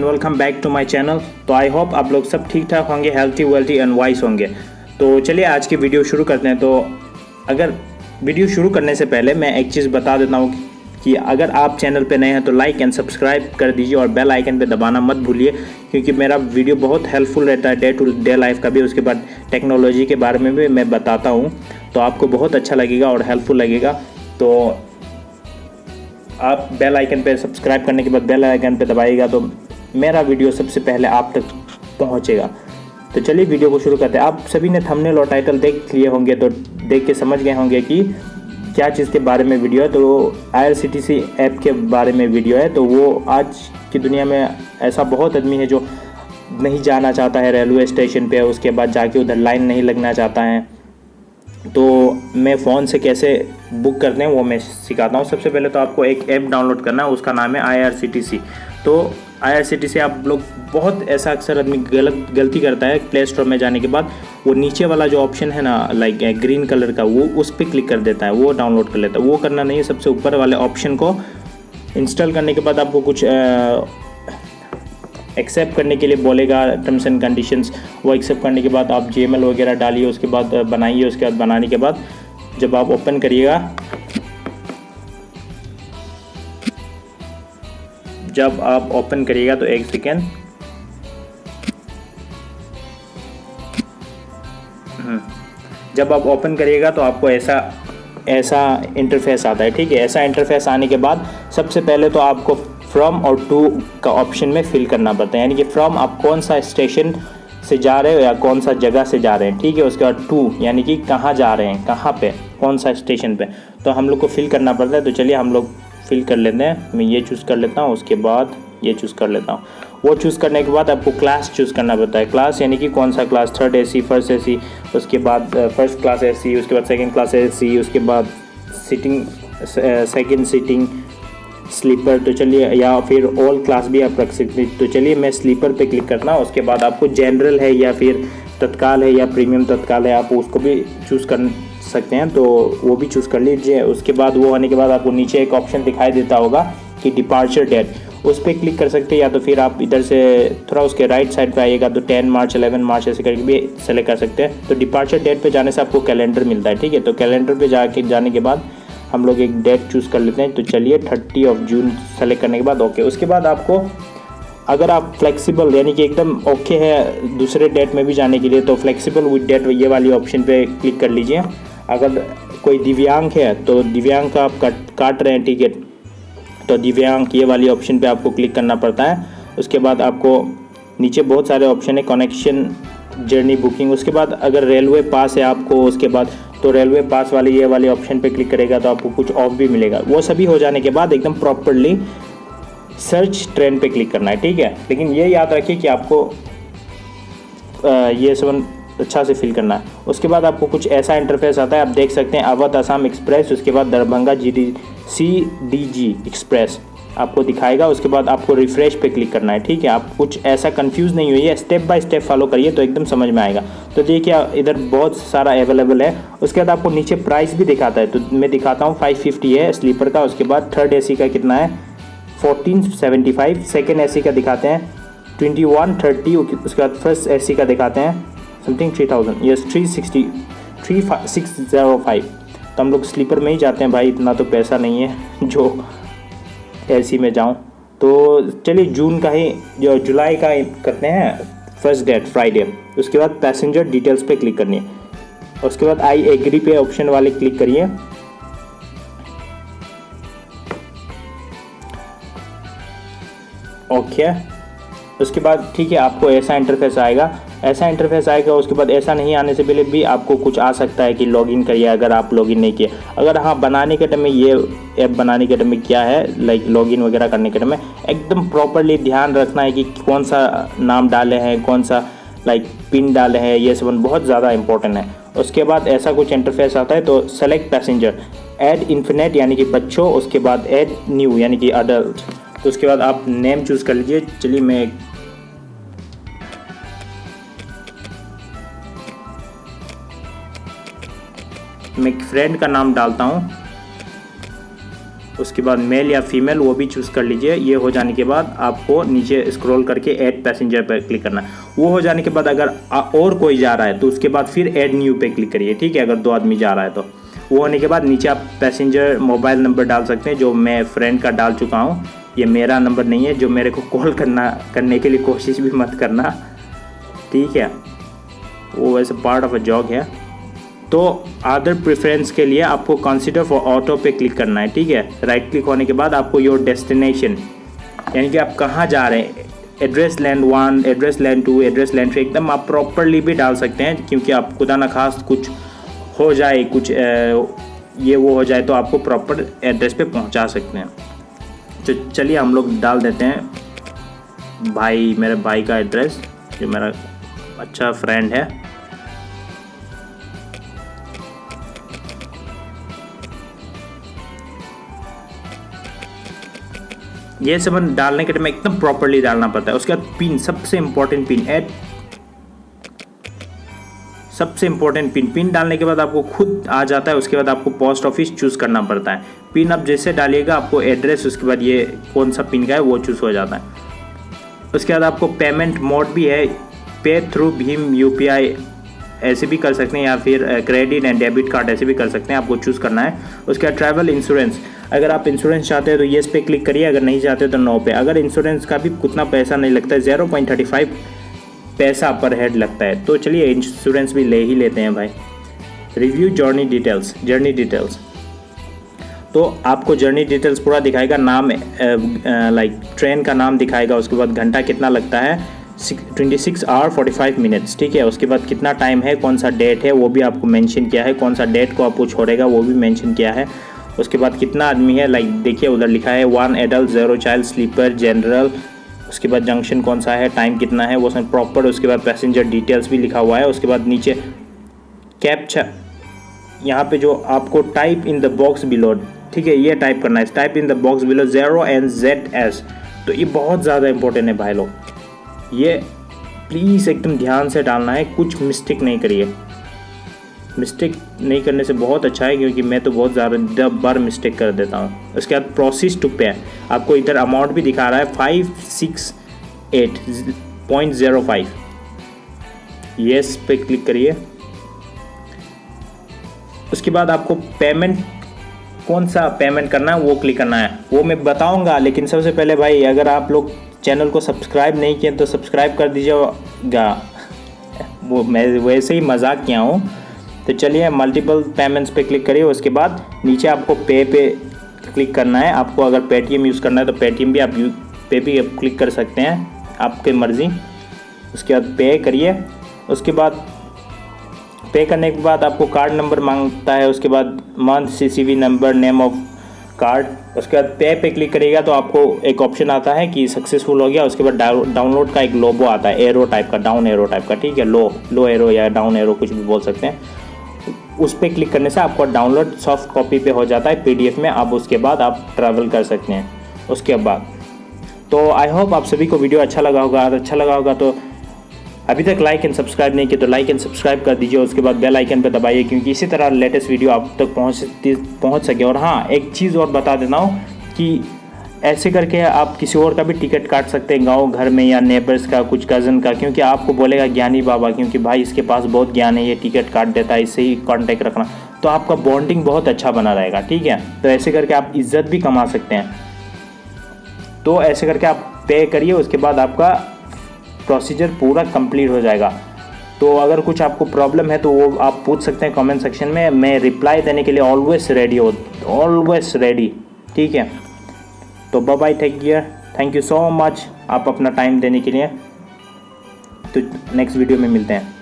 And welcome back to my channel. तो I hope आप लोग सब ठीक ठाक होंगे, हेल्थी वेल्थी एंड वाइज होंगे। तो चलिए आज की वीडियो शुरू करते हैं। तो अगर वीडियो शुरू करने से पहले मैं एक चीज़ बता देता हूँ कि अगर आप चैनल पे नए हैं तो लाइक एंड सब्सक्राइब कर दीजिए और बेल आइकन पे दबाना मत भूलिए, क्योंकि मेरा वीडियो बहुत हेल्पफुल रहता है डे टू डे लाइफ का भी। उसके बाद टेक्नोलॉजी के बारे में भी मैं बताता हूँ, तो आपको बहुत अच्छा लगेगा और हेल्पफुल लगेगा। तो आप बेल आइकन पे सब्सक्राइब करने के बाद बेल आइकन पे दबाइएगा तो मेरा वीडियो सबसे पहले आप तक पहुंचेगा। तो चलिए वीडियो को शुरू करते हैं। आप सभी ने थंबनेल और टाइटल देख लिए होंगे, तो देख के समझ गए होंगे कि क्या चीज़ के बारे में वीडियो है। तो IRCTC ऐप के बारे में वीडियो है। तो वो आज की दुनिया में ऐसा बहुत आदमी है जो नहीं जाना चाहता है रेलवे स्टेशन पे, उसके बाद जाके उधर लाइन नहीं लगना चाहता है। तो मैं फ़ोन से कैसे बुक करते हैं वो मैं सिखाता हूँ। सबसे पहले तो आपको एक ऐप डाउनलोड करना है, उसका नाम है IRCTC। तो IRCTC आप लोग बहुत ऐसा अक्सर आदमी गलती करता है, प्ले स्टोर में जाने के बाद वो नीचे वाला जो ऑप्शन है ना, लाइक ग्रीन कलर का, वो उस पर क्लिक कर देता है, वो डाउनलोड कर लेता है। वो करना नहीं है। सबसे ऊपर वाले ऑप्शन को इंस्टॉल करने के बाद आपको कुछ एक्सेप्ट करने के लिए बोलेगा, टर्म्स एंड कंडीशंस। वो एक्सेप्ट करने के बाद आप GML वगैरह डालिए, उसके बाद बनाइए। उसके बाद बनाने के बाद जब आप ओपन करिएगा, तो एक सेकेंड, जब आप ओपन करिएगा तो आपको ऐसा इंटरफेस आता है। ठीक है, ऐसा इंटरफेस आने के बाद सबसे पहले तो आपको फ्रॉम और टू का ऑप्शन में फिल करना पड़ता है, यानी कि फ्रॉम आप कौन सा स्टेशन से जा रहे हो या कौन सा जगह से जा रहे हैं। ठीक है, उसके बाद टू यानी कि कहाँ जा रहे हैं, कहाँ पे, कौन सा स्टेशन पे, तो हम लोग को फिल करना पड़ता है। तो चलिए हम लोग फिल कर लेते हैं। मैं ये चूज़ कर लेता हूँ, उसके बाद ये चूज़ कर लेता हूँ। वो चूज़ करने के बाद आपको क्लास चूज़ करना पड़ता है। क्लास यानी कि कौन सा class, 3rd AC, 1st AC, उसके बाद फर्स्ट क्लास AC, उसके बाद 2nd क्लास AC, उसके बाद सीटिंग, सेकंड सीटिंग, स्लीपर। तो चलिए, या फिर ऑल क्लास भी आप रख सकते हैं। तो चलिए मैं स्लीपर पे क्लिक करना हूँ। उसके बाद आपको जनरल है या फिर तत्काल है या प्रीमियम तत्काल है, आप उसको भी चूज़ कर सकते हैं, तो वो भी चूज़ कर लीजिए। उसके बाद वो होने के बाद आपको नीचे एक ऑप्शन दिखाई देता होगा कि डिपार्चर डेट, उस पर क्लिक कर सकते हैं, या तो फिर आप इधर से थोड़ा उसके राइट साइड पे आइएगा तो 10 मार्च 11 मार्च ऐसे करके भी सेलेक्ट कर सकते हैं। तो डिपार्चर डेट पे जाने से आपको कैलेंडर मिलता है। ठीक है, तो कैलेंडर पे जाने के बाद हम लोग एक डेट चूज़ कर लेते हैं। तो चलिए 30 जून सेलेक्ट करने के बाद ओके। उसके बाद आपको, अगर आप फ्लेक्सिबल यानी कि एकदम ओके है दूसरे डेट में भी जाने के लिए, तो फ्लेक्सिबल विद डेट ये वाली ऑप्शन पे क्लिक कर लीजिए। अगर कोई दिव्यांग है तो दिव्यांग का आप काट रहे हैं टिकट, तो दिव्यांग ये वाली ऑप्शन पे आपको क्लिक करना पड़ता है। उसके बाद आपको नीचे बहुत सारे ऑप्शन है, कनेक्शन, जर्नी बुकिंग। उसके बाद अगर रेलवे पास है आपको, उसके बाद तो रेलवे पास वाली ये वाले ऑप्शन पे क्लिक करेगा तो आपको कुछ ऑफ भी मिलेगा। वो सभी हो जाने के बाद एकदम प्रॉपरली सर्च ट्रेन पे क्लिक करना है। ठीक है, लेकिन ये याद रखिए कि आपको ये सब अच्छा से फिल करना है। उसके बाद आपको कुछ ऐसा इंटरफेस आता है, आप देख सकते हैं, अवध असम एक्सप्रेस, उसके बाद दरभंगा CDG एक्सप्रेस आपको दिखाएगा। उसके बाद आपको रिफ्रेश पे क्लिक करना है। ठीक है, आप कुछ ऐसा कंफ्यूज नहीं हुई है, स्टेप बाय स्टेप फॉलो करिए तो एकदम समझ में आएगा। तो देखिए इधर बहुत सारा अवेलेबल है। उसके बाद आपको नीचे प्राइस भी दिखाता है, तो मैं दिखाता हूँ। 550 है स्लीपर का। उसके बाद 3rd AC का कितना है, 1475। 2nd AC का दिखाते हैं 2130। उसके बाद 1st AC का दिखाते हैं समथिंग 3000, यस 3605। तो हम लोग स्लीपर में ही जाते हैं भाई, इतना तो पैसा नहीं है जो AC में जाऊं। तो चलिए जून का ही, जो जुलाई का ही करते हैं, फर्स्ट डेट फ्राइडे। उसके बाद पैसेंजर डिटेल्स पे क्लिक करनी है। उसके बाद आई एग्री पे ऑप्शन वाले क्लिक करिए। ओके, उसके बाद ठीक है, आपको ऐसा इंटरफेस आएगा। उसके बाद ऐसा नहीं आने से पहले भी आपको कुछ आ सकता है कि लॉगिन करिए, अगर आप लॉगिन नहीं किए। अगर हाँ, बनाने के टाइम में, ये ऐप बनाने के टाइम में क्या है, लाइक लॉगिन वगैरह करने के टाइम में एकदम प्रॉपरली ध्यान रखना है कि कौन सा नाम डाले हैं, कौन सा लाइक पिन डाले हैं, ये सब बहुत ज़्यादा इंपॉर्टेंट है। उसके बाद ऐसा कुछ इंटरफेस आता है, तो सेलेक्ट पैसेंजर, ऐड इन्फिनेट यानी कि बच्चों, उसके बाद ऐड न्यू यानी कि अडल्ट। तो उसके बाद आप नेम चूज़ कर लीजिए। चलिए मैं एक फ्रेंड का नाम डालता हूँ। उसके बाद मेल या फीमेल वो भी चूज़ कर लीजिए। ये हो जाने के बाद आपको नीचे स्क्रॉल करके ऐड पैसेंजर पर क्लिक करना है। वो हो जाने के बाद अगर और कोई जा रहा है तो उसके बाद फिर ऐड न्यू पे क्लिक करिए, ठीक है। अगर 2 आदमी जा रहा है तो वो होने के बाद नीचे आप पैसेंजर मोबाइल नंबर डाल सकते हैं, जो मैं फ्रेंड का डाल चुका हूँ। ये मेरा नंबर नहीं है, जो मेरे को कॉल करने के लिए कोशिश भी मत करना, ठीक है। वो वैसे पार्ट ऑफ अ जॉब है। तो अदर प्रेफरेंस के लिए आपको कंसीडर फॉर ऑटो पे क्लिक करना है, ठीक है। राइट क्लिक होने के बाद आपको योर डेस्टिनेशन, यानी कि आप कहाँ जा रहे हैं, address land 1, address land 2, address land 3 एकदम आप प्रॉपरली भी डाल सकते हैं, क्योंकि आप खुदा न खास कुछ हो जाए, कुछ ये वो हो जाए तो आपको प्रॉपर एड्रेस पे पहुंचा सकते हैं। तो चलिए हम लोग डाल देते हैं भाई, मेरे भाई का एड्रेस, जो मेरा अच्छा फ्रेंड है। ये सब डालने के टाइम एकदम प्रॉपरली डालना पड़ता है। उसके बाद पिन, सबसे इम्पोर्टेंट पिन, ऐड सबसे इम्पोर्टेंट पिन डालने के बाद आपको खुद आ जाता है। उसके बाद आपको पोस्ट ऑफिस चूज़ करना पड़ता है। पिन आप जैसे डालिएगा आपको एड्रेस, उसके बाद ये कौन सा पिन का है वो चूज़ हो जाता है। उसके बाद आपको पेमेंट मोड भी है, पे थ्रू भीम UPI ऐसे भी कर सकते हैं, या फिर क्रेडिट एंड डेबिट कार्ड ऐसे भी कर सकते हैं, आपको चूज़ करना है। उसके बाद ट्रैवल इंश्योरेंस, अगर आप इंश्योरेंस चाहते हैं तो येस पे क्लिक करिए, अगर नहीं चाहते तो नो पे। अगर इंश्योरेंस का भी उतना पैसा नहीं लगता है, 0.35 पैसा पर हेड लगता है, तो चलिए इंश्योरेंस भी ले ही लेते हैं भाई। रिव्यू जर्नी डिटेल्स, तो आपको जर्नी डिटेल्स पूरा दिखाएगा, नाम लाइक ट्रेन का नाम दिखाएगा। उसके बाद घंटा कितना लगता है, 26 आवर 45 मिनट्स, ठीक है। उसके बाद कितना टाइम है, कौन सा डेट है वो भी आपको मेंशन किया है, कौन सा डेट को आपको छोड़ेगा वो भी मेंशन किया है। उसके बाद कितना आदमी है, लाइक देखिए उधर लिखा है 1 एडल्ट 0 चाइल्ड, स्लीपर, जनरल। उसके बाद जंक्शन कौन सा है, टाइम कितना है वो सब प्रॉपर। उसके बाद पैसेंजर डिटेल्स भी लिखा हुआ है। उसके बाद नीचे कैप्चा, यहाँ पे जो आपको type in the box below, ठीक है, ये टाइप करना है, type in the box below 0NZS। तो ये बहुत ज़्यादा इंपॉर्टेंट है भाई लोग, ये प्लीज़ एकदम ध्यान से डालना है, कुछ मिस्टेक नहीं करिए। मिस्टेक नहीं करने से बहुत अच्छा है, क्योंकि मैं तो बहुत ज़्यादा बार मिस्टेक कर देता हूँ। उसके बाद प्रोसेस टू पे, आपको इधर अमाउंट भी दिखा रहा है 568.05, येस पे क्लिक करिए। उसके बाद आपको पेमेंट, कौन सा पेमेंट करना है वो क्लिक करना है, वो मैं बताऊंगा। लेकिन सबसे पहले भाई, अगर आप लोग चैनल को सब्सक्राइब नहीं किए तो सब्सक्राइब कर दीजिएगा। वो मैं वैसे ही मजाक किया हूँ। तो चलिए मल्टीपल पेमेंट्स पे क्लिक करिए। उसके बाद नीचे आपको पे क्लिक करना है। आपको अगर पेटीएम यूज़ करना है तो पेटीएम भी आप पे भी क्लिक कर सकते हैं, आपकी मर्ज़ी। उसके बाद पे करिए। उसके बाद पे करने के बाद आपको कार्ड नंबर मांगता है। उसके बाद month, CCV number, name of card. उसके बाद पे क्लिक करिएगा तो आपको एक ऑप्शन आता है कि सक्सेसफुल हो गया। उसके बाद डाउनलोड का एक लोगो आता है, एरो टाइप का, डाउन एरो टाइप का, ठीक है, लो एरो या डाउन एरो कुछ भी बोल सकते हैं। उस पर क्लिक करने से आपको डाउनलोड सॉफ्ट कॉपी पे हो जाता है PDF में। अब उसके बाद आप ट्रैवल कर सकते हैं। उसके बाद तो आई होप आप सभी को वीडियो अच्छा लगा होगा। तो अभी तक लाइक एंड सब्सक्राइब नहीं किया तो लाइक एंड सब्सक्राइब कर दीजिए। उसके बाद बेल आइकन पर दबाइए, क्योंकि इसी तरह लेटेस्ट वीडियो आप तक पहुंच सके। और हाँ, एक चीज़ और बता देता हूँ कि ऐसे करके आप किसी और का भी टिकट काट सकते हैं, गांव घर में या नेबर्स का, कुछ कज़न का, क्योंकि आपको बोलेगा ज्ञानी बाबा, क्योंकि भाई इसके पास बहुत ज्ञान है, ये टिकट काट देता है, इससे ही कांटेक्ट रखना, तो आपका बॉन्डिंग बहुत अच्छा बना रहेगा, ठीक है। तो ऐसे करके आप इज्जत भी कमा सकते हैं। तो ऐसे करके आप पे करिए, उसके बाद आपका प्रोसीजर पूरा कंप्लीट हो जाएगा। तो अगर कुछ आपको प्रॉब्लम है तो वो आप पूछ सकते हैं कमेंट सेक्शन में, मैं रिप्लाई देने के लिए ऑलवेज रेडी, ठीक है। तो bye bye, take care, thank you so much आप अपना टाइम देने के लिए। तो नेक्स्ट वीडियो में मिलते हैं।